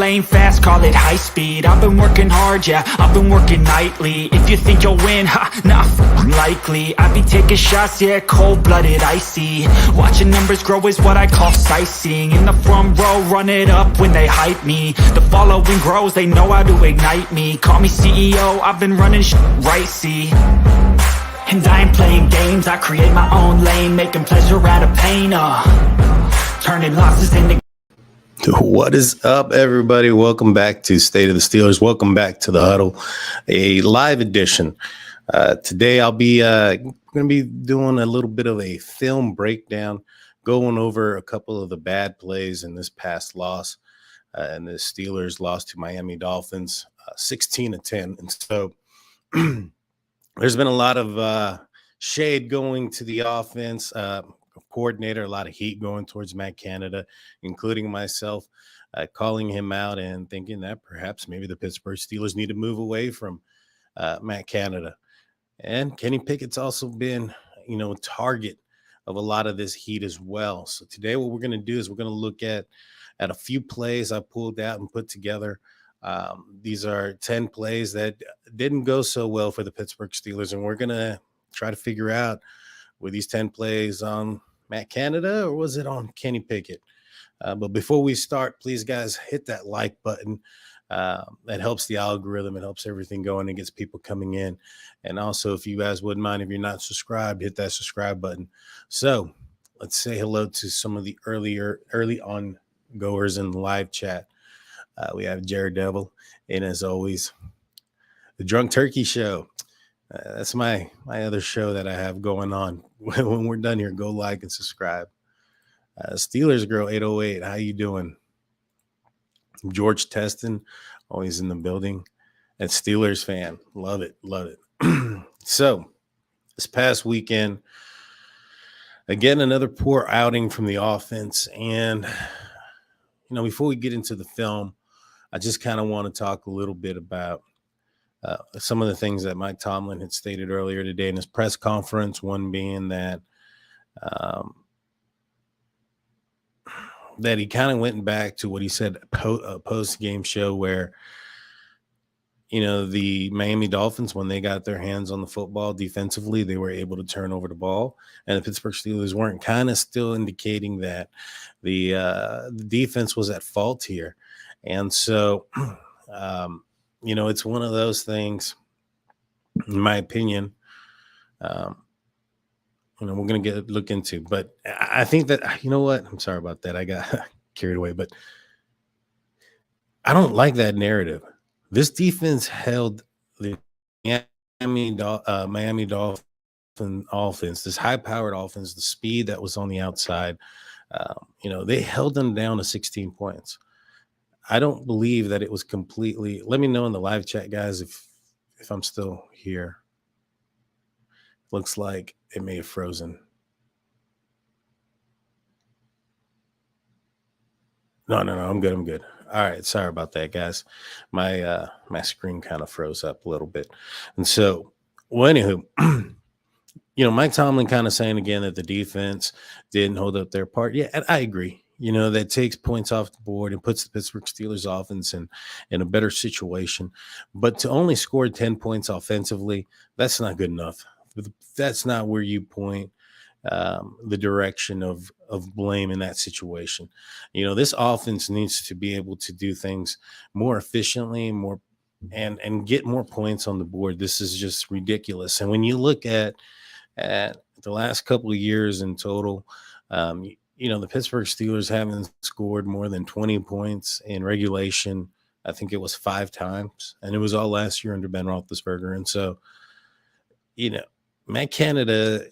lane fast, call it high speed. I've been working hard, yeah, I've been working nightly. If you think you'll win, not likely. I be taking shots, yeah, cold-blooded, icy. Watching numbers grow is what I call sightseeing. In the front row, run it up when they hype me. The following grows, they know how to ignite me. Call me CEO, I've been running right, see. And I ain't playing games, I create my own lane, making pleasure out of pain, turning losses into... What is up, everybody? Welcome back to State of the Steelers. Welcome back to the Huddle, a live edition. Today I'll be going to be doing a little bit of a film breakdown, going over a couple of the bad plays in this past loss. And the Steelers lost to Miami Dolphins 16-10. And so there's been a lot of shade going to the offense, coordinator, a lot of heat going towards Matt Canada, including myself, calling him out and thinking that perhaps maybe the Pittsburgh Steelers need to move away from Matt Canada. And Kenny Pickett's also been, a target of a lot of this heat as well. So today what we're going to do is we're going to look at a few plays I pulled out and put together. These are 10 plays that didn't go so well for the Pittsburgh Steelers, and we're going to try to figure out, were these 10 plays on Matt Canada or was it on Kenny Pickett? But before we start, please, guys, hit that like button. That helps the algorithm. It helps everything going and gets people coming in. And also, if you guys wouldn't mind, if you're not subscribed, hit that subscribe button. So let's say hello to some of the early on goers in the live chat. We have Jared Devil, and as always, the Drunk Turkey Show. That's my other show that I have going on. When we're done here, go like and subscribe. Steelers Girl 808, how you doing? George Teston, always in the building. And Steelers fan, love it. So this past weekend, again, another poor outing from the offense. And, before we get into the film, I just kind of want to talk a little bit about some of the things that Mike Tomlin had stated earlier today in his press conference, one being that that he kind of went back to what he said post-game show where, the Miami Dolphins, when they got their hands on the football defensively, they were able to turn over the ball. And the Pittsburgh Steelers weren't, kind of still indicating that the defense was at fault here. And so, it's one of those things, in my opinion, we're going to look into. But I think that, you know what? I'm sorry about that. I got carried away. But I don't like that narrative. This defense held the Miami Dolphin offense, this high-powered offense, the speed that was on the outside. They held them down to 16 points. I don't believe that it was completely. Let me know in the live chat, guys, if I'm still here. Looks like it may have frozen. No, I'm good. All right, sorry about that, guys. My screen kind of froze up a little bit. And so, anywho, Mike Tomlin kind of saying again that the defense didn't hold up their part. Yeah, and I agree. That takes points off the board and puts the Pittsburgh Steelers offense in a better situation. But to only score 10 points offensively, that's not good enough. That's not where you point the direction of blame in that situation. This offense needs to be able to do things more efficiently, and get more points on the board. This is just ridiculous. And when you look at the last couple of years in total, the Pittsburgh Steelers haven't scored more than 20 points in regulation. I think it was 5 times, and it was all last year under Ben Roethlisberger. And so, Matt Canada,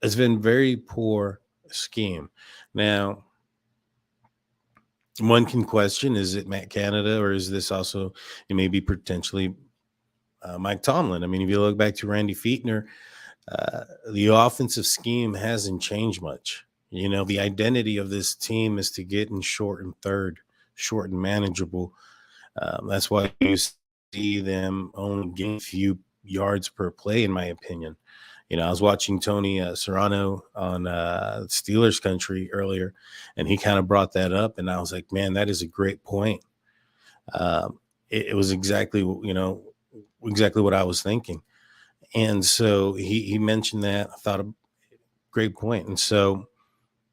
has been very poor scheme. Now, one can question, is it Matt Canada, or is this also, it may be potentially Mike Tomlin? I mean, if you look back to Randy Fichtner, the offensive scheme hasn't changed much. The identity of this team is to get in short and third, short and manageable. That's why you see them only getting a few yards per play, in my opinion. I was watching Tony Serrano on Steelers Country earlier, and he kind of brought that up, and I was like, man, that is a great point. It was exactly exactly what I was thinking, and so he mentioned that. I thought a great point, and so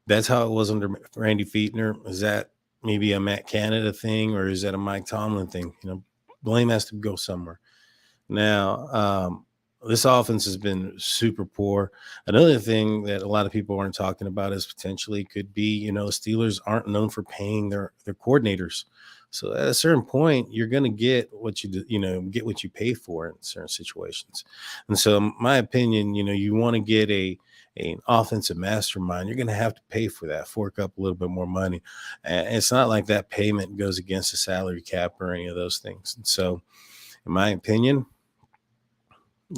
that's how it was under Randy Fichtner. Is that maybe a Matt Canada thing, or is that a Mike Tomlin thing? Blame has to go somewhere. Now, this offense has been super poor. Another thing that a lot of people aren't talking about is potentially could be, the Steelers aren't known for paying their coordinators. So at a certain point, you're going to get what get what you pay for in certain situations. And so, in my opinion, you want to get an offensive mastermind, you're going to have to pay for that, fork up a little bit more money. And it's not like that payment goes against the salary cap or any of those things. And so, in my opinion,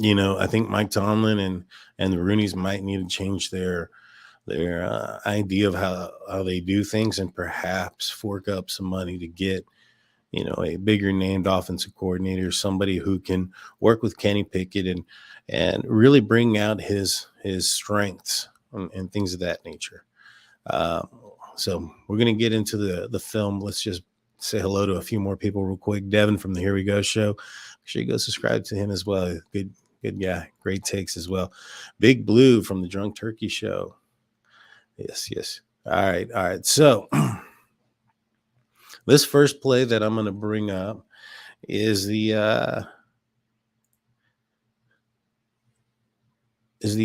I think Mike Tomlin and the Rooneys might need to change their idea of how they do things, and perhaps fork up some money to get a bigger named offensive coordinator, somebody who can work with Kenny Pickett and really bring out his strengths and things of that nature. So we're going to get into the film. Let's just say hello to a few more people real quick. Devin from the Here We Go show. Make sure you go subscribe to him as well. Good guy. Great takes as well. Big Blue from the Drunk Turkey show. Yes. All right. So this first play that I'm going to bring up is the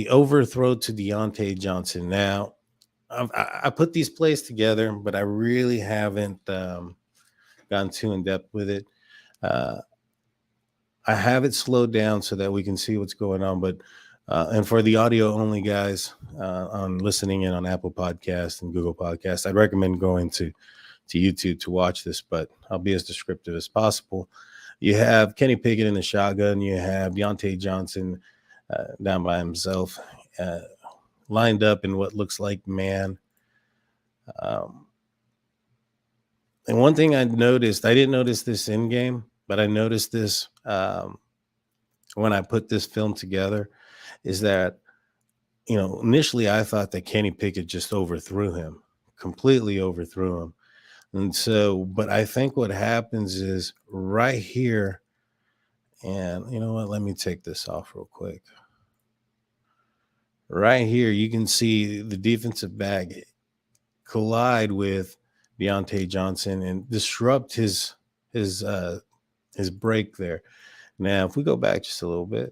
overthrow to Deontay Johnson. Now, I put these plays together, but I really haven't gone too in depth with it. I have it slowed down so that we can see what's going on. But and for the audio only guys on listening in on Apple Podcasts and Google Podcasts, I'd recommend going to YouTube to watch this, but I'll be as descriptive as possible. You have Kenny Pickett in the shotgun. You have Deontay Johnson down by himself, lined up in what looks like man. And one thing I noticed, I didn't notice this in game, but I noticed this when I put this film together, is that, initially I thought that Kenny Pickett just completely overthrew him. And so, but I think what happens is right here, and you know what, let me take this off real quick. Right here, you can see the defensive back collide with Deontay Johnson and disrupt his break there. Now, if we go back just a little bit,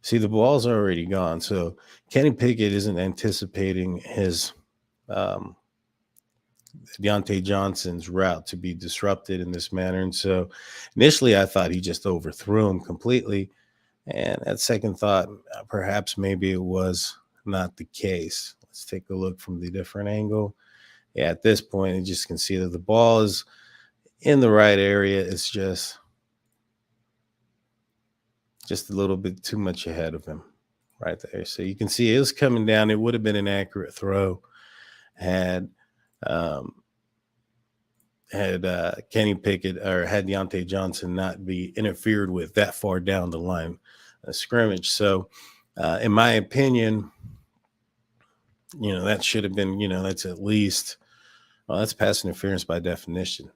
see the ball's already gone. So Kenny Pickett isn't anticipating his Deontay Johnson's route to be disrupted in this manner. And so initially I thought he just overthrew him completely. And at second thought, perhaps maybe it was not the case. Let's take a look from the different angle. Yeah, at this point, you just can see that the ball is in the right area. It's just a little bit too much ahead of him right there. So you can see it was coming down. It would have been an accurate throw had Kenny Pickett or had Deontay Johnson not be interfered with that far down the line of scrimmage. So in my opinion, that should have been, that's at least, well, that's pass interference by definition.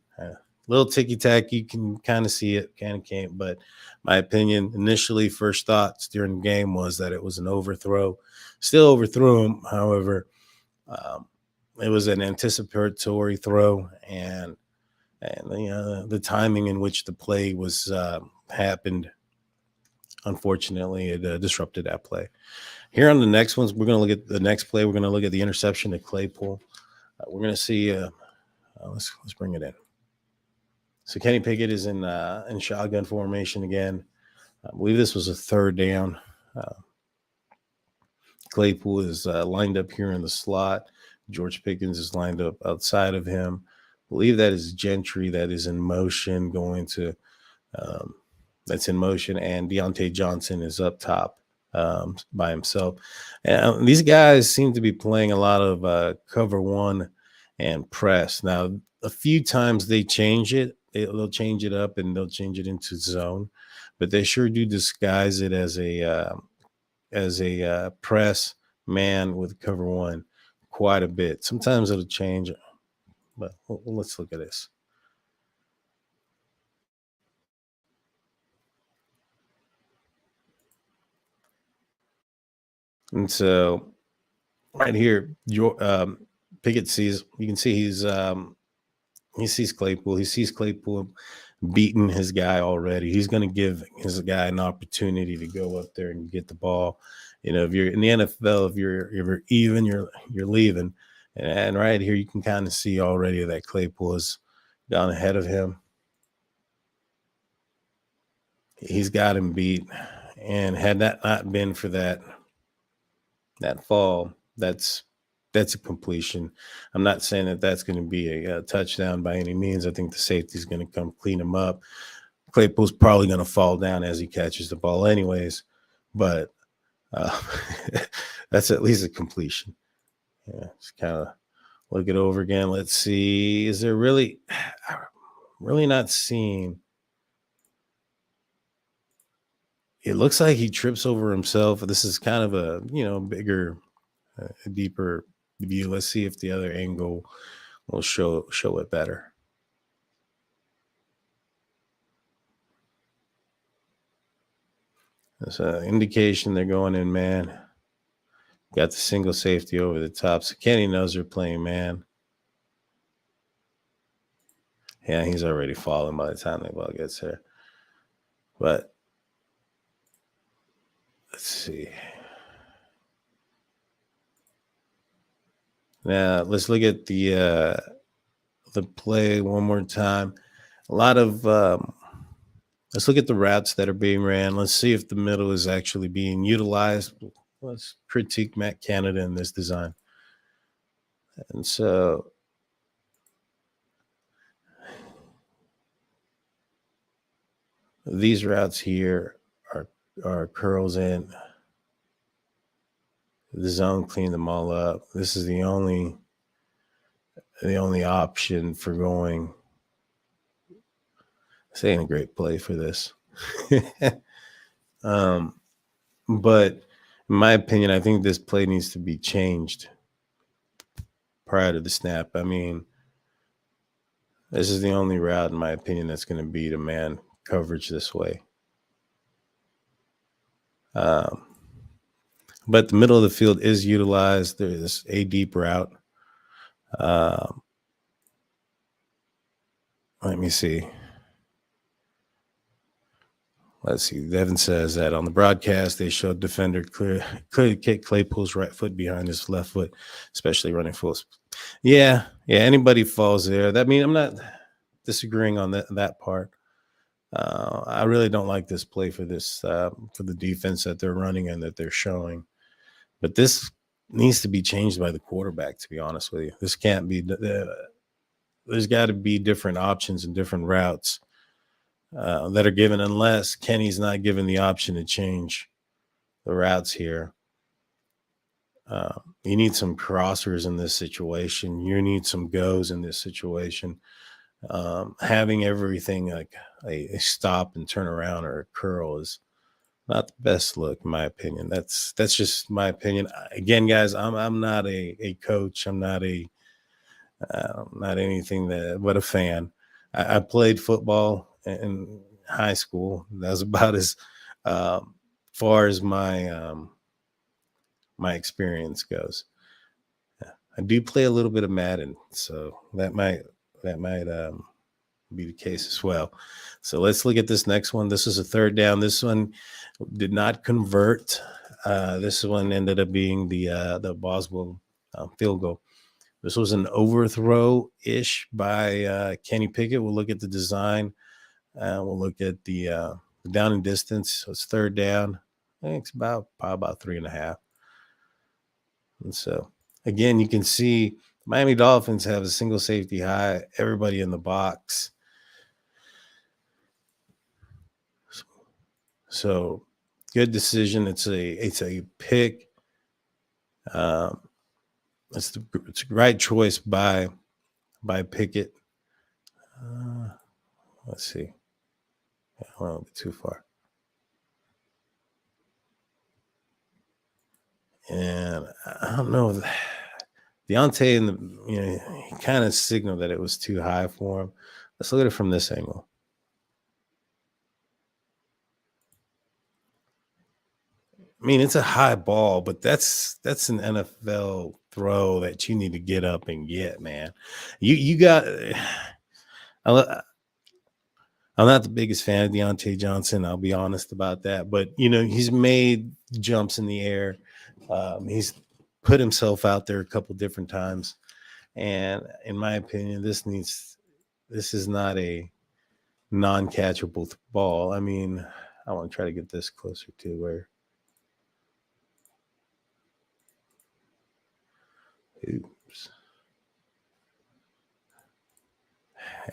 Little ticky-tack, you can kind of see it, kind of can't. But my opinion, initially, first thoughts during the game was that it was an overthrow. Still overthrew him. However, it was an anticipatory throw, and the timing in which the play was happened, unfortunately, it disrupted that play. Here on the next ones, we're going to look at the next play. We're going to look at the interception to Claypool. We're going to see. Let's bring it in. So Kenny Pickett is in shotgun formation again. I believe this was a third down. Claypool is lined up here in the slot. George Pickens is lined up outside of him. I believe that is Gentry that is in motion that's in motion, and Deontay Johnson is up top by himself. And these guys seem to be playing a lot of cover one and press. Now, a few times they change it. They'll change it up and they'll change it into zone. but they sure do disguise it as a press man with cover one quite a bit. Sometimes it'll change, but let's look at this. And so right here, Pickett sees. You can see he sees Claypool. He sees Claypool beating his guy already. He's going to give his guy an opportunity to go up there and get the ball. If you're in the NFL, if you're even, you're leaving. And right here, you can kind of see already that Claypool is down ahead of him. He's got him beat. And had that not been for that fall, that's a completion. I'm not saying that that's going to be a touchdown by any means. I think the safety is going to come clean him up. Claypool's probably going to fall down as he catches the ball anyways, but that's at least a completion. Yeah, just kind of look it over again. Let's see. Is there really not seeing? It looks like he trips over himself. This is kind of a, bigger, deeper view. Let's see if the other angle will show it better. That's an indication they're going in man. Got the single safety over the top. So Kenny knows they're playing man. Yeah, he's already fallen by the time the ball gets there. But let's see. Now let's look at the play one more time. A lot of let's look at the routes that are being ran. Let's see if the middle is actually being utilized. Let's critique Matt Canada in this design. And so these routes here are curls in. The zone cleaned them all up. This is the only option for going. This ain't a great play for this. But in my opinion, I think this play needs to be changed prior to the snap. I mean, this is the only route, in my opinion, that's going to beat a man coverage this way. But the middle of the field is utilized. There's a deep route. Let me see. Let's see. Devin says that on the broadcast, they showed defender clearly kick Claypool's right foot behind his left foot, especially running full. Yeah. Anybody falls there. That means I'm not disagreeing on that part. I really don't like this play for the defense that they're running and that they're showing. But this needs to be changed by the quarterback, to be honest with you. This can't be. There's got to be different options and different routes that are given, unless Kenny's not given the option to change the routes here. You need some crossers in this situation. You need some goes in this situation. Having everything like a stop and turn around or a curl is not the best look, in my opinion. That's just my opinion. Again, guys, I'm not a coach. I'm not not anything but a fan. I played football in high school. That was about as far as my my experience goes. I do play a little bit of Madden, so that might be the case as well. So let's look at this next one. This is a third down. This one did not convert. This one ended up being the Boswell field goal. This was an overthrow-ish by Kenny Pickett. We'll look at the design. We'll look at the down and distance. So it's third down. I think it's probably about 3.5. And so, again, you can see Miami Dolphins have a single safety high, everybody in the box. So good decision. It's a pick. It's the right choice by Pickett. Let's see. I don't want to get too far. And I don't know. Deontay and he kind of signaled that it was too high for him. Let's look at it from this angle. I mean, it's a high ball, but that's an NFL throw that you need to get up and get, man. You got. I'm not the biggest fan of Deontay Johnson. I'll be honest about that, but he's made jumps in the air. He's put himself out there a couple different times, and in my opinion, this is not a non-catchable ball. I mean, I want to try to get this closer to where. Oops.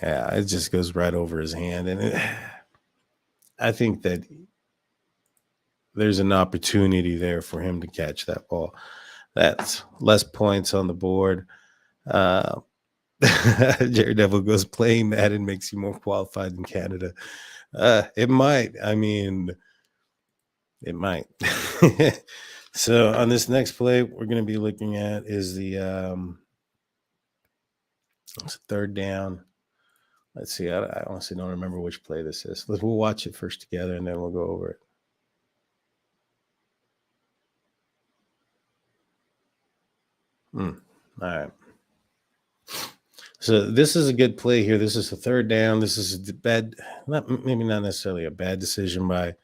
Yeah, it just goes right over his hand, and I think that there's an opportunity there for him to catch that ball. That's less points on the board. Jared Neville goes, playing Madden makes you more qualified in Canada. It might. I mean, it might. So on this next play, we're going to be looking at is the it's third down. Let's see. I honestly don't remember which play this is. We'll watch it first together, and then we'll go over it. All right. So this is a good play here. This is a third down. This is maybe not necessarily a bad decision by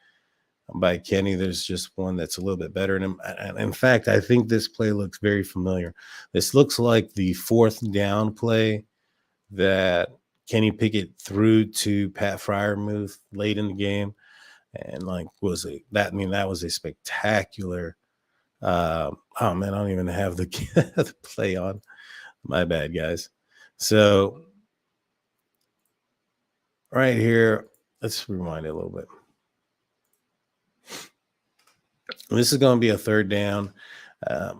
Kenny. There's just one that's a little bit better. And in fact, I think this play looks very familiar. This looks like the fourth down play that Kenny Pickett threw to Pat Freiermuth late in the game. And that was a spectacular. Oh man, I don't even have the play on. My bad, guys. So right here, let's rewind it a little bit. This is going to be a third down.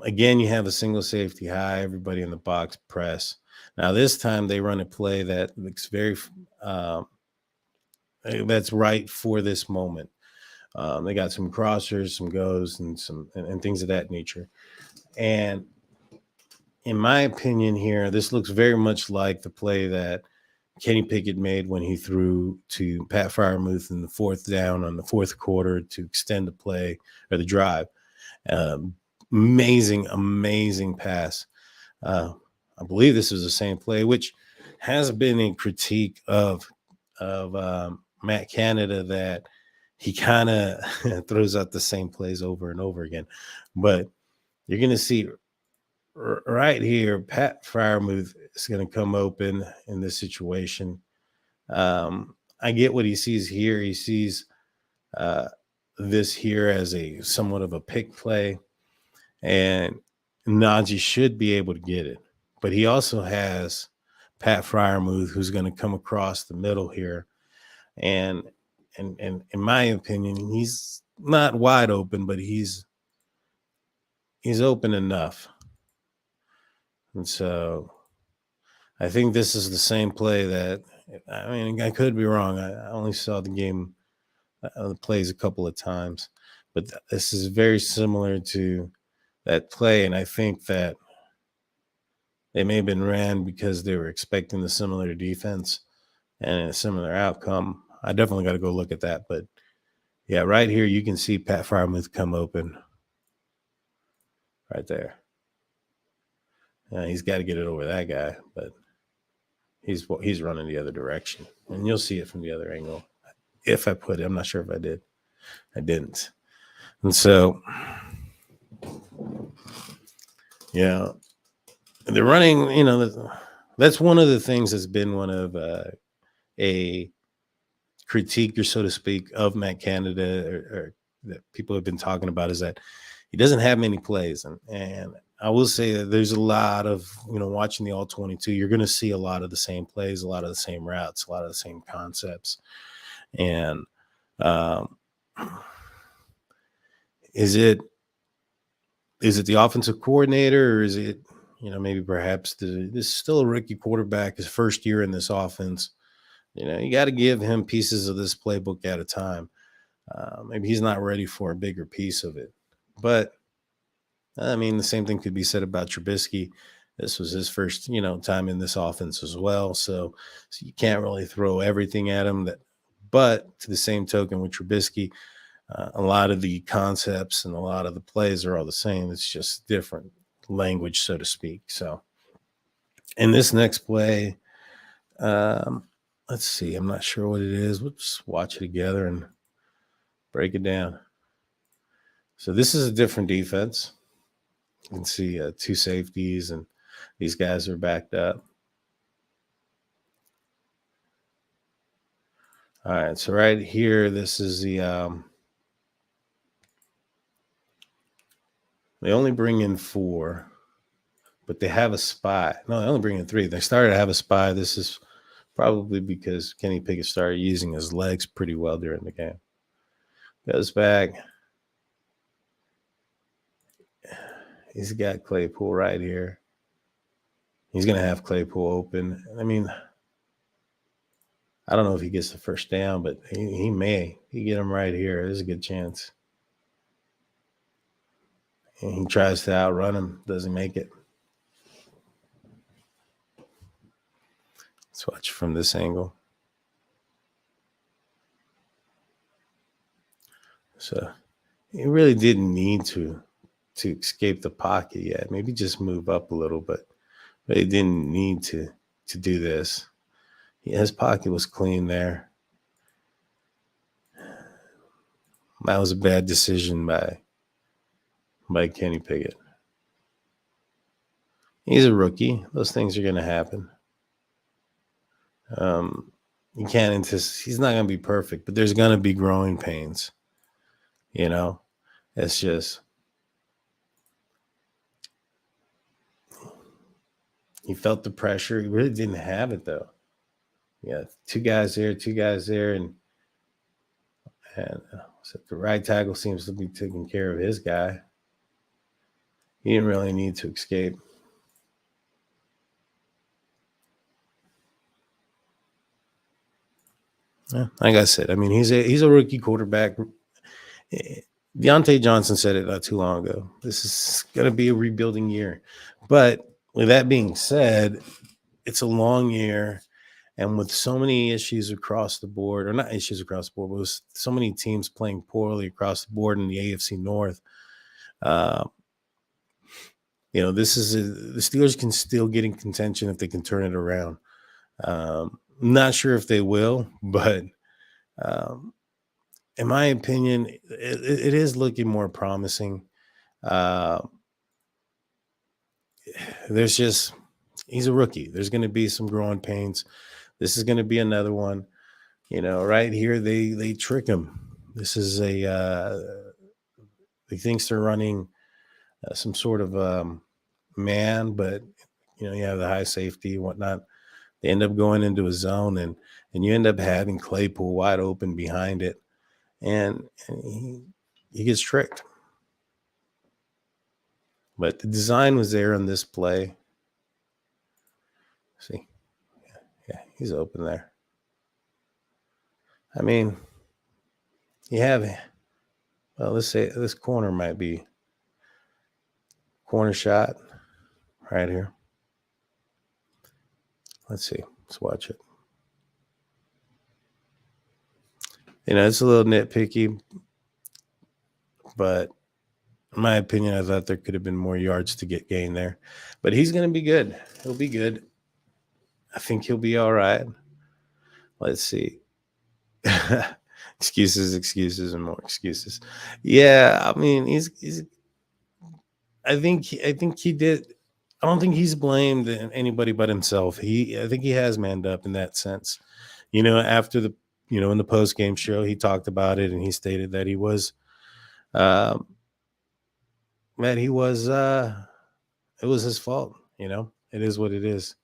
Again, you have a single safety high, everybody in the box press. Now this time they run a play that looks very that's right for this moment. They got some crossers, some goes, and things of that nature. And in my opinion here, this looks very much like the play that Kenny Pickett made when he threw to Pat Freiermuth in the fourth down on the fourth quarter to extend the play or the drive. Amazing pass. I believe this is the same play, which has been a critique of Matt Canada, that he kind of throws out the same plays over and over again. But you're going to see right here, Pat Freiermuth is going to come open in this situation. I get what he sees here. He sees this here as a somewhat of a pick play, and Najee should be able to get it. But he also has Pat Freiermuth, who's going to come across the middle here. And in my opinion, he's not wide open, but he's open enough. And so I think this is the same play that, I mean, I could be wrong. I only saw the game, the plays a couple of times, but this is very similar to that play. And I think that they may have been ran because they were expecting the similar defense and a similar outcome. I definitely got to go look at that. But yeah, right here, you can see Pat Freiermuth come open right there. He's got to get it over that guy, but he's running the other direction. And you'll see it from the other angle. If I put it, I'm not sure if I did. I didn't. And so, yeah, they're running, that's one of the things that's been one of a critique, or so to speak, of Matt Canada, or that people have been talking about, is that he doesn't have many plays. And I will say that there's a lot of, watching the all 22, you're going to see a lot of the same plays, a lot of the same routes, a lot of the same concepts. And is it the offensive coordinator, or is it, maybe perhaps this is still a rookie quarterback, his first year in this offense? You got to give him pieces of this playbook at a time. Maybe he's not ready for a bigger piece of it. But I mean, the same thing could be said about Trubisky. This was his first, time in this offense as well. So you can't really throw everything at him. But to the same token, with Trubisky, a lot of the concepts and a lot of the plays are all the same. It's just different language, so to speak. So in this next play, let's see. I'm not sure what it is. We'll just watch it together and break it down. So this is a different defense. You can see two safeties, and these guys are backed up. All right, so right here, this is the they only bring in 4, but they have a spy. No, they only bring in 3. They started to have a spy. This is probably because Kenny Pickett started using his legs pretty well during the game. Goes back. He's got Claypool right here. He's going to have Claypool open. I mean, I don't know if he gets the first down, but he may. He get him right here. There's a good chance. And he tries to outrun him. Doesn't make it. Let's watch from this angle. So he really didn't need to escape the pocket yet. Maybe just move up a little, but he didn't need to do this. His pocket was clean there. That was a bad decision by Kenny Pickett. He's a rookie. Those things are going to happen. You can't anticipate. He's not going to be perfect, but there's going to be growing pains. It's just he felt the pressure. He really didn't have it though. Yeah, two guys there, and so the right tackle seems to be taking care of his guy. He didn't really need to escape. Yeah, like I said, I mean, he's a rookie quarterback. Deontay Johnson said it not too long ago. This is going to be a rebuilding year. But with that being said, it's a long year. And with so many issues across the board, or not issues across the board, but with so many teams playing poorly across the board in the AFC North, this is the Steelers can still get in contention if they can turn it around. Not sure if they will, but in my opinion, it is looking more promising. He's a rookie. There's going to be some growing pains. This is going to be another one. Right here, they trick him. This is he thinks they're running some sort of man, but you have the high safety and whatnot. They end up going into a zone, and you end up having Claypool wide open behind it, and he gets tricked. But the design was there on this play. See, yeah, he's open there. I mean, let's say this corner might be corner shot right here. Let's see. Let's watch it. It's a little nitpicky, but in my opinion, I thought there could have been more yards to get gained there. But he's going to be good. He'll be good. I think he'll be all right. Let's see. Excuses, and more excuses. Yeah, I mean, he's. I think he did. I don't think he's blamed anybody but himself. I think he has manned up in that sense. After the in the post game show, he talked about it and he stated that he was, it was his fault. It is what it is.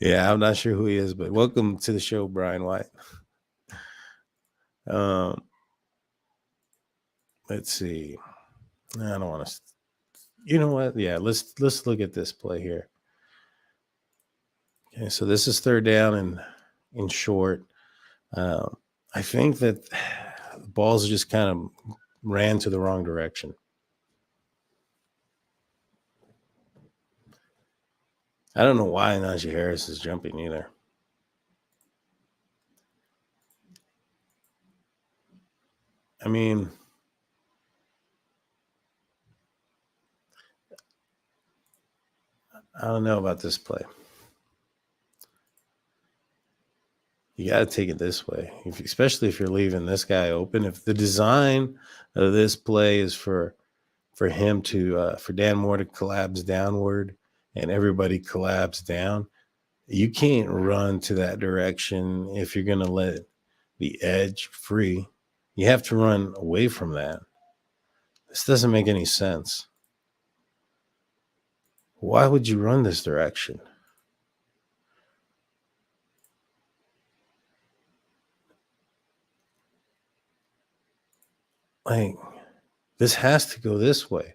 Yeah, I'm not sure who he is, but welcome to the show, Brian White. Let's see. I don't want to. You know what? Yeah, let's look at this play here. Okay, so this is third down and in short. I think that the balls are just kind of ran to the wrong direction. I don't know why Najee Harris is jumping either. I mean, I don't know about this play. You got to take it this way, especially if you're leaving this guy open. If the design of this play is for him to for Dan Moore to collapse downward and everybody collapse down, you can't run to that direction if you're going to let the edge free. You have to run away from that. This doesn't make any sense. Why would you run this direction? Like, this has to go this way.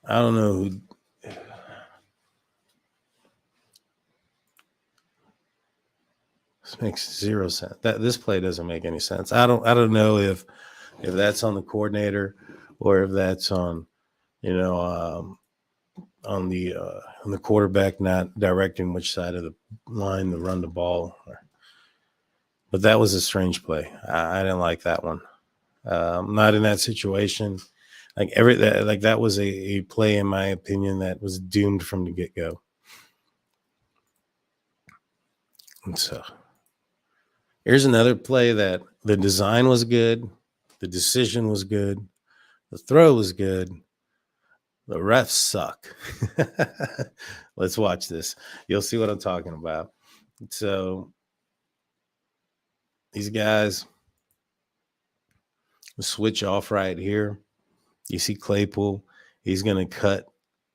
I don't know who. This makes zero sense. This play doesn't make any sense. I don't know if that's on the coordinator or if that's on on the quarterback not directing which side of the line to run the ball. But that was a strange play. I didn't like that one. Not in that situation. That was a play, in my opinion, that was doomed from the get-go. And so here's another play that the design was good, the decision was good, the throw was good, the refs suck. Let's watch this. You'll see what I'm talking about. So these guys switch off right here. You see Claypool. He's going to cut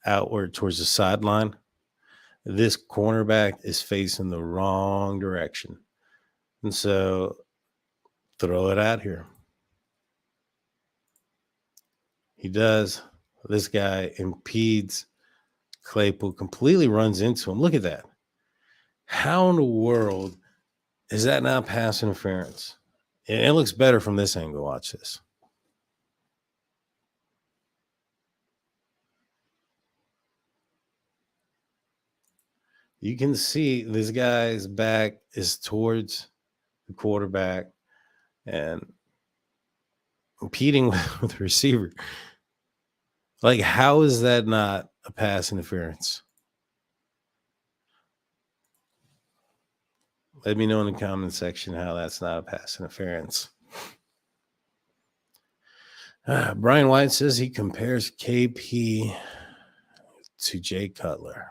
outward towards the sideline. This cornerback is facing the wrong direction. And so throw it out here. He does. This guy impedes Claypool, completely runs into him. Look at that. How in the world is that not pass interference? It looks better from this angle. Watch this. You can see this guy's back is towards the quarterback and competing with the receiver. Like, how is that not a pass interference? Let me know in the comment section how that's not a pass interference. Brian White says he compares KP to Jay Cutler.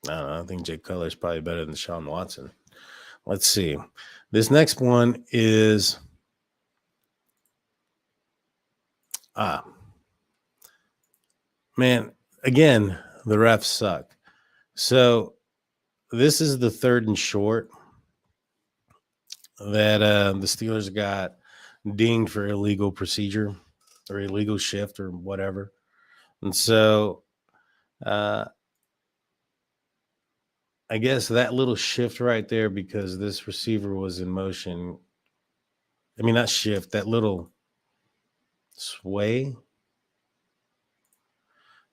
I don't know. I think Jay Cutler is probably better than Sean Watson. Let's see. This next one is man, again, the refs suck. So this is the 3rd and short that the Steelers got dinged for illegal procedure or illegal shift or whatever. And so I guess that little shift right there, because this receiver was in motion. I mean, not shift, that little sway.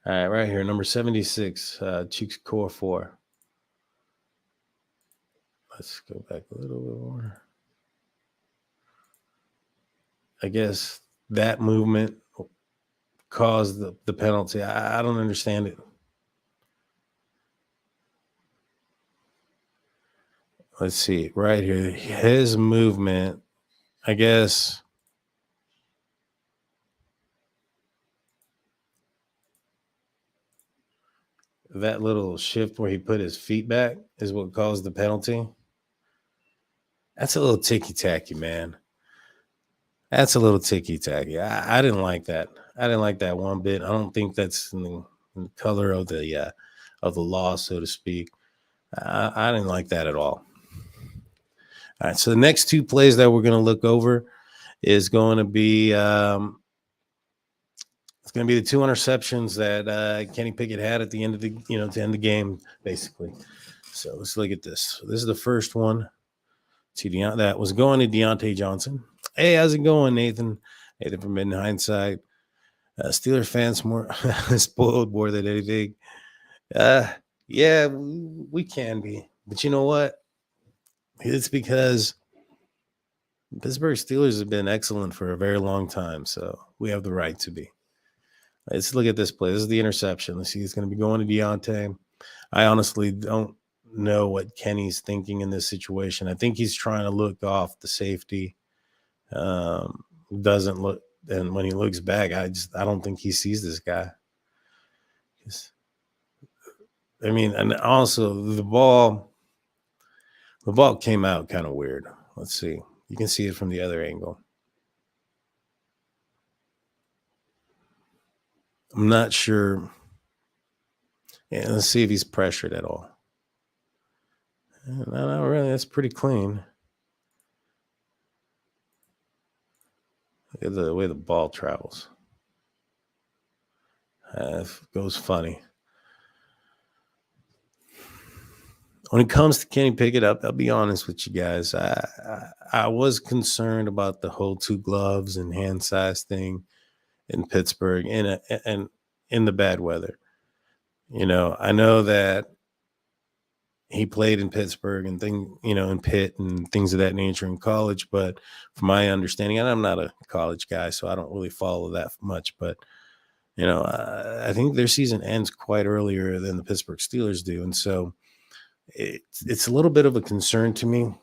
All right, right here, number 76, Cheeks Core 4. Let's go back a little bit more. I guess that movement caused the penalty. I don't understand it. Let's see, right here, his movement, I guess. That little shift where he put his feet back is what caused the penalty. That's a little ticky-tacky, man. That's a little ticky-tacky. I didn't like that. I didn't like that one bit. I don't think that's in the color of the law, so to speak. I didn't like that at all. All right, so the next 2 plays that we're going to look over is going to be it's going to be the 2 interceptions that Kenny Pickett had at the end of the to end the game, basically. So let's look at this. So this is the first one. that was going to Deontay Johnson. Hey, how's it going, Nathan? Nathan from In Hindsight. Steelers fans more spoiled more than anything. Yeah, we can be. But you know what? It's because Pittsburgh Steelers have been excellent for a very long time, so we have the right to be. Let's look at this play. This is the interception. Let's see, he's going to be going to Deontay. I honestly don't know what Kenny's thinking in this situation. I think he's trying to look off the safety. Doesn't look, and when he looks back, I don't think he sees this guy. I mean, and also the ball came out kind of weird. Let's see. You can see it from the other angle. I'm not sure. Yeah, let's see if he's pressured at all. No, not really. That's pretty clean. Look at the way the ball travels. It goes funny. When it comes to Kenny Pickett, I'll be honest with you guys. I was concerned about the whole two gloves and hand size thing in Pittsburgh and in the bad weather. You know, I know that he played in Pittsburgh and in Pitt and things of that nature in college. But from my understanding, and I'm not a college guy, so I don't really follow that much. But, I think their season ends quite earlier than the Pittsburgh Steelers do. And so it's a little bit of a concern to me.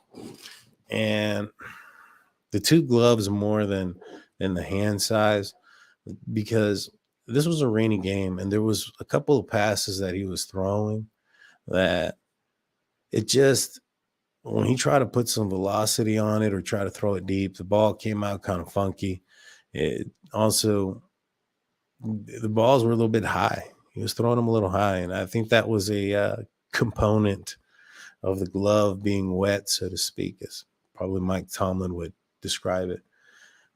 And the two gloves more than the hand size, because this was a rainy game and there was a couple of passes that he was throwing that it just, when he tried to put some velocity on it or try to throw it deep, the ball came out kind of funky. It also, the balls were a little bit high. He was throwing them a little high. And I think that was a component of the glove being wet, so to speak, as probably Mike Tomlin would describe it.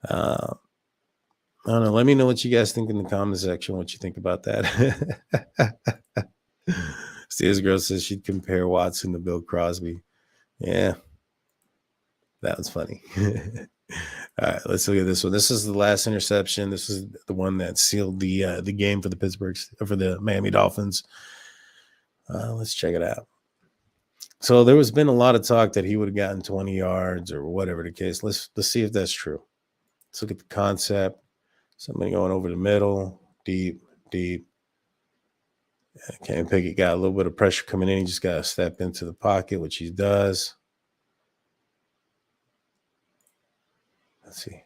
I don't know. Let me know what you guys think in the comment section, what you think about that. Steelers girl says she'd compare Watson to Bill Crosby. Yeah, that was funny. All right, let's look at this one. This is the last interception. This is the one that sealed the game for the Miami Dolphins. Let's check it out. So there was been a lot of talk that he would have gotten 20 yards or whatever the case. Let's see if that's true. Let's look at the concept. Somebody going over the middle, deep. Kenny Pickett got a little bit of pressure coming in. He just got to step into the pocket, which he does. Let's see.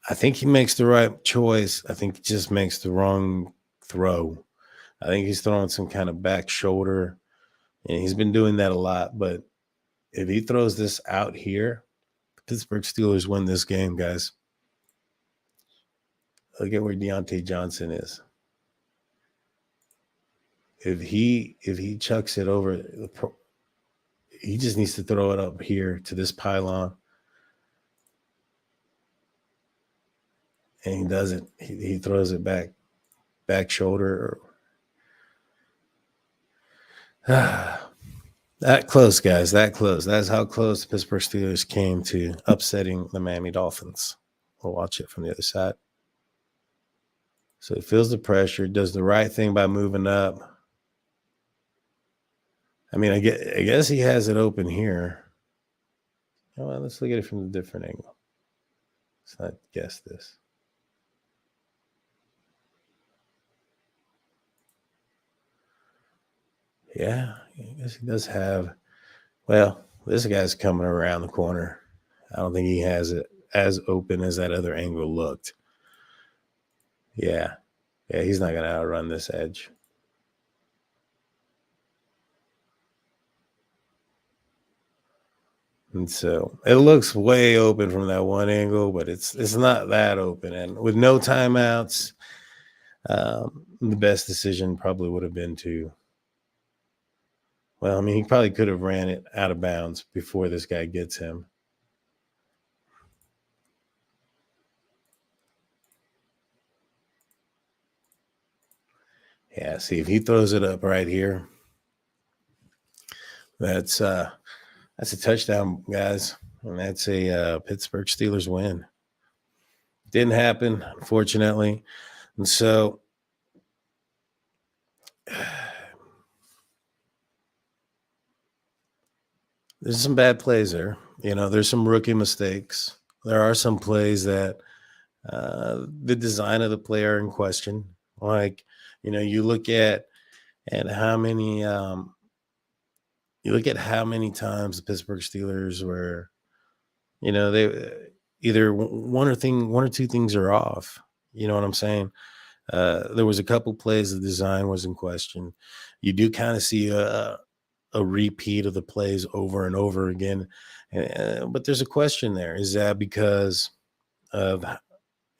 I think he makes the right choice. I think he just makes the wrong throw. I think he's throwing some kind of back shoulder, and he's been doing that a lot. But if he throws this out here, the Pittsburgh Steelers win this game, guys. Look at where Deontay Johnson is. If he chucks it over, he just needs to throw it up here to this pylon. And he doesn't. He throws it back shoulder. That close, guys. That close. That's how close the Pittsburgh Steelers came to upsetting the Miami Dolphins. We'll watch it from the other side. So he feels the pressure, does the right thing by moving up. I mean, I guess he has it open here. Well, let's look at it from a different angle. Let's not guess this. Yeah, I guess he does have. Well, this guy's coming around the corner. I don't think he has it as open as that other angle looked. Yeah, he's not going to outrun this edge. And so it looks way open from that one angle, but it's not that open. And with no timeouts, the best decision probably would have been to, well, I mean, he probably could have ran it out of bounds before this guy gets him. Yeah, see, if he throws it up right here, that's That's a touchdown, guys. And that's a Pittsburgh Steelers win. Didn't happen, unfortunately. And so there's some bad plays there. There's some rookie mistakes. There are some plays that the design of the player in question. Like, you look at how many times the Pittsburgh Steelers were, they either one or two things are off. You know what I'm saying? There was a couple plays the design was in question. You do kind of see a repeat of the plays over and over again. But there's a question there. Is that because of,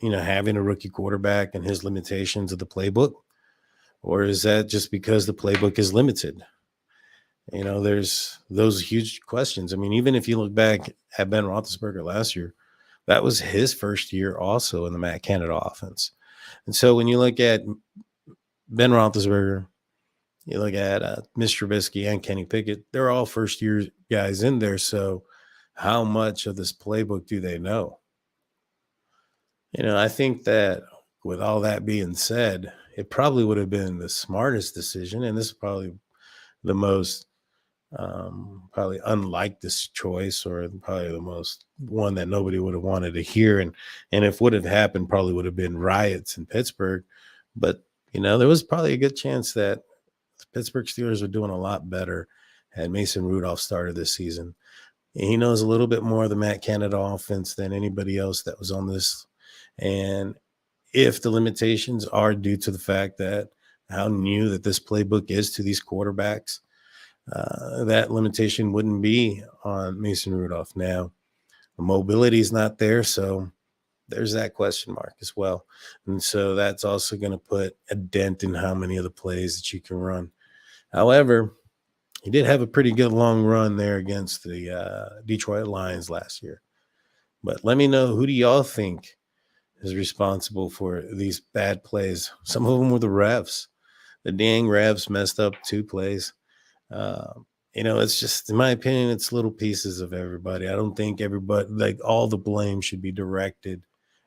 having a rookie quarterback and his limitations of the playbook? Or is that just because the playbook is limited? There's those huge questions. I mean, even if you look back at Ben Roethlisberger last year, that was his first year also in the Matt Canada offense. And so when you look at Ben Roethlisberger, you look at Mr. Trubisky and Kenny Pickett, they're all first-year guys in there. So how much of this playbook do they know? I think that with all that being said, it probably would have been the smartest decision, and this is probably the most probably unlike this choice, or probably the most one that nobody would have wanted to hear. And if would have happened, probably would have been riots in Pittsburgh. But, there was probably a good chance that the Pittsburgh Steelers were doing a lot better had Mason Rudolph started this season. And he knows a little bit more of the Matt Canada offense than anybody else that was on this. And if the limitations are due to the fact that how new that this playbook is to these quarterbacks, that limitation wouldn't be on Mason Rudolph. Now, the mobility is not there, so there's that question mark as well. And so that's also going to put a dent in how many of the plays that you can run. However, he did have a pretty good long run there against the Detroit Lions last year. But let me know, who do y'all think is responsible for these bad plays? Some of them were the refs. The dang refs messed up 2 plays. It's just, in my opinion, it's little pieces of everybody. I don't think everybody, like, all the blame should be directed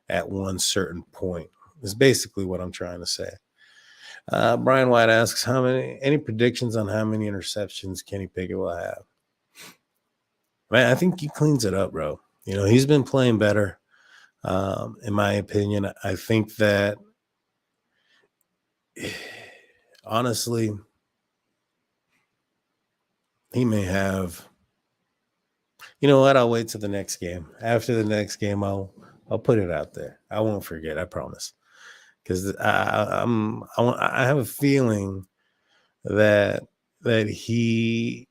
at one certain point. Is basically what I'm trying to say. Brian White asks, any predictions on how many interceptions Kenny Pickett will have? Man, I think he cleans it up, bro. He's been playing better. In my opinion, I think that, honestly, he may have. You know what? I'll wait till the next game. After the next game, I'll put it out there. I won't forget. I promise. Because I have a feeling that he's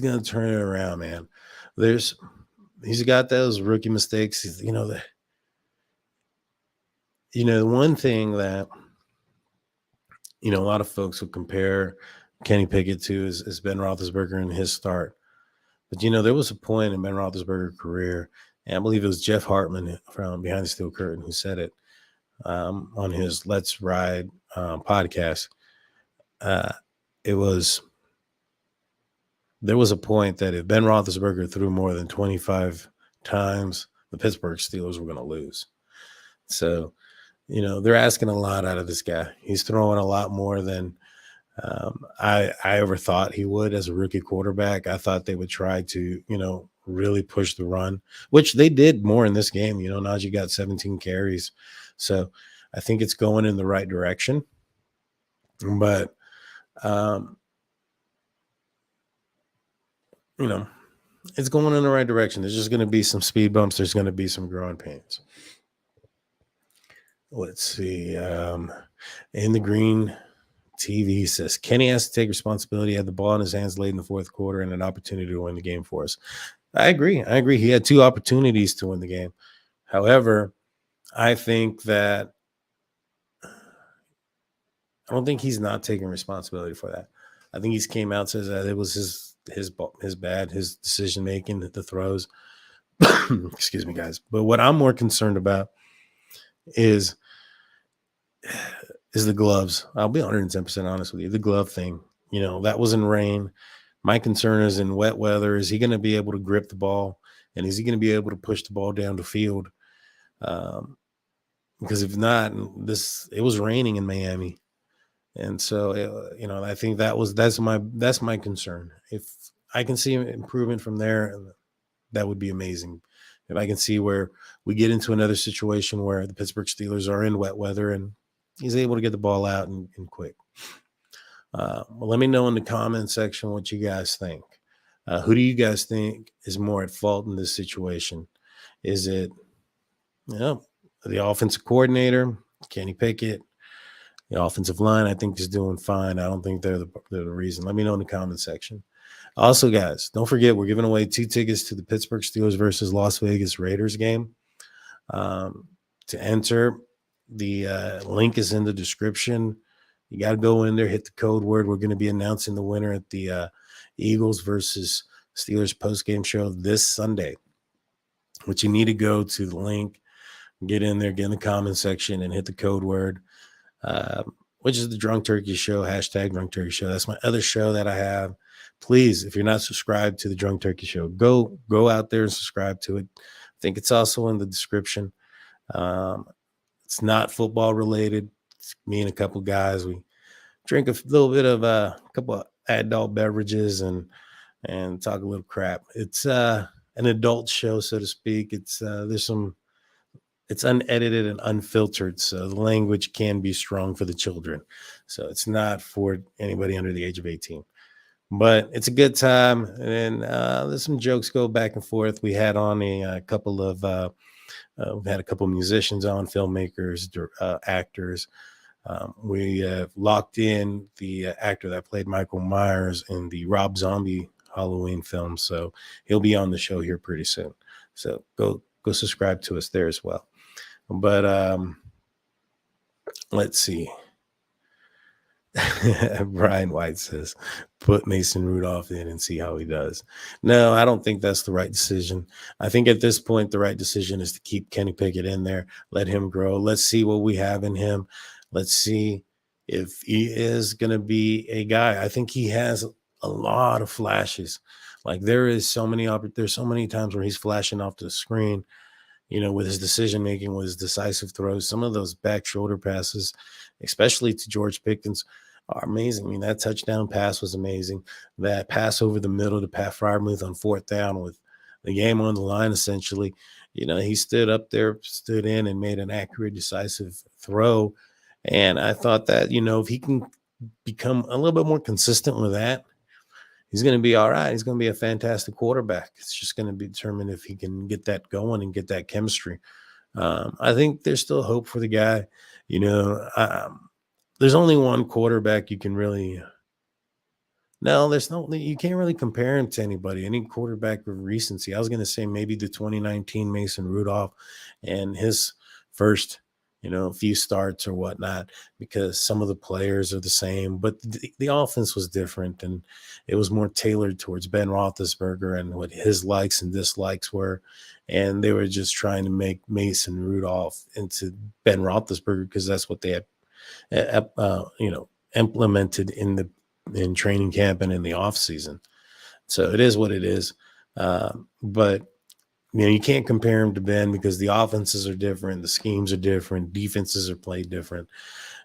gonna turn it around, man. He's got those rookie mistakes. The one thing that a lot of folks will compare Kenny Pickett to is Ben Roethlisberger in his start. But, there was a point in Ben Roethlisberger's career, and I believe it was Jeff Hartman from Behind the Steel Curtain who said it on his Let's Ride podcast. There was a point that if Ben Roethlisberger threw more than 25 times, the Pittsburgh Steelers were going to lose. So, they're asking a lot out of this guy. He's throwing a lot more than I ever thought he would as a rookie quarterback. I thought they would try to, really push the run, which they did more in this game. Najee got 17 carries. So I think it's going in the right direction. But, it's going in the right direction. There's just going to be some speed bumps. There's going to be some growing pains. Let's see. In the Green TV says, Kenny has to take responsibility. He had the ball in his hands late in the fourth quarter and an opportunity to win the game for us. I agree. He had 2 opportunities to win the game. However, I think that I don't think he's not taking responsibility for that. I think he's came out and says that it was his bad, his decision making, the throws. Excuse me, guys. But what I'm more concerned about is the gloves. I'll be 110% honest with you. The glove thing, that was in rain. My concern is in wet weather, is he going to be able to grip the ball, and is he going to be able to push the ball down the field? Um, because if not, it was raining in Miami, and so I think that's my concern. If I can see improvement from there, that would be amazing. If I can see where we get into another situation where the Pittsburgh Steelers are in wet weather and he's able to get the ball out and quick. Well, let me know in the comment section what you guys think. Who do you guys think is more at fault in this situation? Is it, the offensive coordinator, Kenny Pickett? The offensive line, I think, is doing fine. I don't think they're the reason. Let me know in the comment section. Also, guys, don't forget, we're giving away 2 tickets to the Pittsburgh Steelers versus Las Vegas Raiders game. To enter, the link is in the description. You got to go in there, hit the code word. We're going to be announcing the winner at the Eagles versus Steelers postgame show this Sunday. But you need to go to the link, get in there, get in the comment section, and hit the code word, which is the Drunk Turkey Show, hashtag Drunk Turkey Show. That's my other show that I have. Please, if you're not subscribed to the Drunk Turkey Show, go out there and subscribe to it. I think it's also in the description. It's not football related. It's me and a couple guys. We drink a little bit of a couple of adult beverages and talk a little crap. It's an adult show, so to speak. It's it's unedited and unfiltered, so the language can be strong for the children. So it's not for anybody under the age of 18. But it's a good time, and there's some jokes go back and forth. We had on a couple of we've had a couple of musicians on, filmmakers, actors. We locked in the actor that played Michael Myers in the Rob Zombie Halloween film, so he'll be on the show here pretty soon. So go subscribe to us there as well. But let's see. Brian White says, put Mason Rudolph in and see how he does. No, I don't think that's the right decision. I think at this point, the right decision is to keep Kenny Pickett in there, let him grow. Let's see what we have in him. Let's see if he is going to be a guy. I think he has a lot of flashes. Like there's so many times where he's flashing off the screen, with his decision making, with his decisive throws. Some of those back shoulder passes, especially to George Pickens, are amazing. I mean, that touchdown pass was amazing. That pass over the middle to Pat Freiermuth on 4th down with the game on the line, essentially. He stood up there, stood in, and made an accurate, decisive throw. And I thought that, if he can become a little bit more consistent with that, he's going to be all right. He's going to be a fantastic quarterback. It's just going to be determined if he can get that going and get that chemistry. I think there's still hope for the guy. There's only one quarterback you can really. No, you can't really compare him to anybody, any quarterback of recency. I was going to say maybe the 2019 Mason Rudolph and his first, few starts or whatnot, because some of the players are the same, but the offense was different and it was more tailored towards Ben Roethlisberger and what his likes and dislikes were. And they were just trying to make Mason Rudolph into Ben Roethlisberger because that's what they had, implemented in training camp and in the off season. So it is what it is. But you can't compare him to Ben because the offenses are different, the schemes are different, defenses are played different.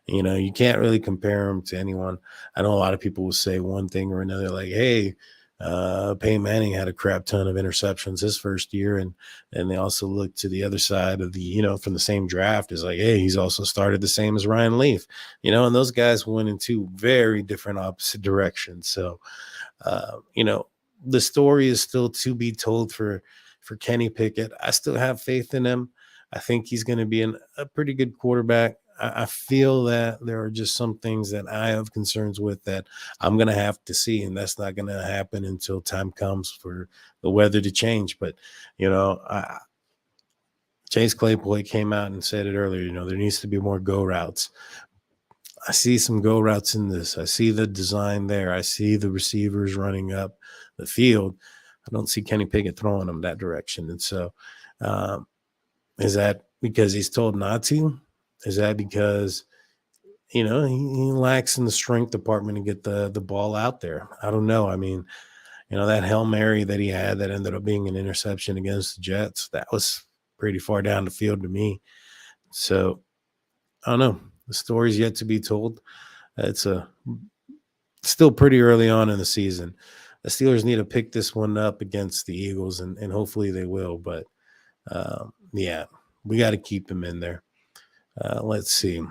You can't really compare him to anyone. I know a lot of people will say one thing or another, like, hey, Peyton Manning had a crap ton of interceptions his first year, and they also look to the other side of the, from the same draft is like, hey, he's also started the same as Ryan Leaf, and those guys went in 2 very different opposite directions. So, the story is still to be told for Kenny Pickett. I still have faith in him. I think he's going to be a pretty good quarterback. I feel that there are just some things that I have concerns with that I'm going to have to see, and that's not going to happen until time comes for the weather to change. But, Chase Claypool came out and said it earlier, there needs to be more go routes. I see some go routes in this. I see the design there. I see the receivers running up the field. I don't see Kenny Pickett throwing them that direction. And so is that because he's told not to? Is that because, he lacks in the strength department to get the ball out there? I don't know. I mean, that Hail Mary that he had that ended up being an interception against the Jets, that was pretty far down the field to me. So I don't know. The story's yet to be told. It's still pretty early on in the season. The Steelers need to pick this one up against the Eagles, and hopefully they will. But yeah, we got to keep him in there. Let's see.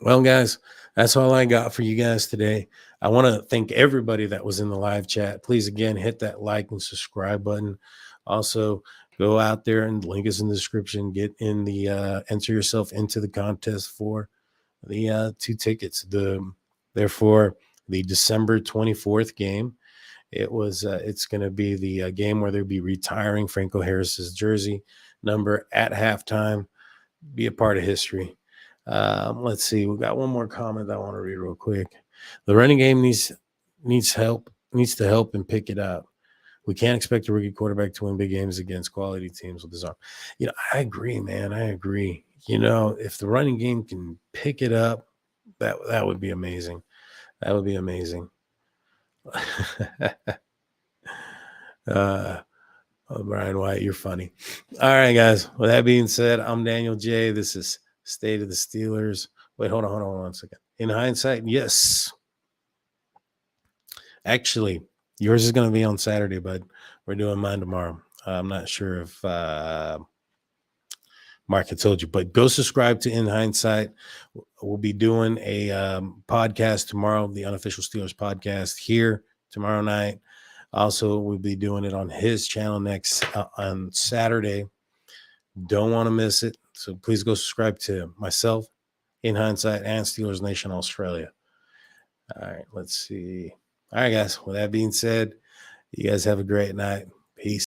Well, guys, that's all I got for you guys today. I want to thank everybody that was in the live chat. Please, again, hit that like and subscribe button. Also, go out there and link is in the description. Get in the enter yourself into the contest for the 2 tickets. Therefore, the December 24th game. It's going to be the game where they'll be retiring Franco Harris's jersey number at halftime. Be a part of history. Let's see. We got one more comment I want to read real quick. The running game needs to help and pick it up. We can't expect a rookie quarterback to win big games against quality teams with his arm. I agree, man. I agree. If the running game can pick it up, that would be amazing. That would be amazing. Brian White, you're funny. All right, guys. With that being said, I'm Daniel J. This is State of the Steelers. Wait, hold on 1 second. In hindsight, yes. Actually, yours is going to be on Saturday, but we're doing mine tomorrow. I'm not sure if Mark had told you, but go subscribe to In Hindsight. We'll be doing a podcast tomorrow, the Unofficial Steelers podcast here tomorrow night. Also, we'll be doing it on his channel next on Saturday. Don't want to miss it. So please go subscribe to myself, In Hindsight, and Steelers Nation Australia. All right, let's see. All right, guys. With that being said, you guys have a great night.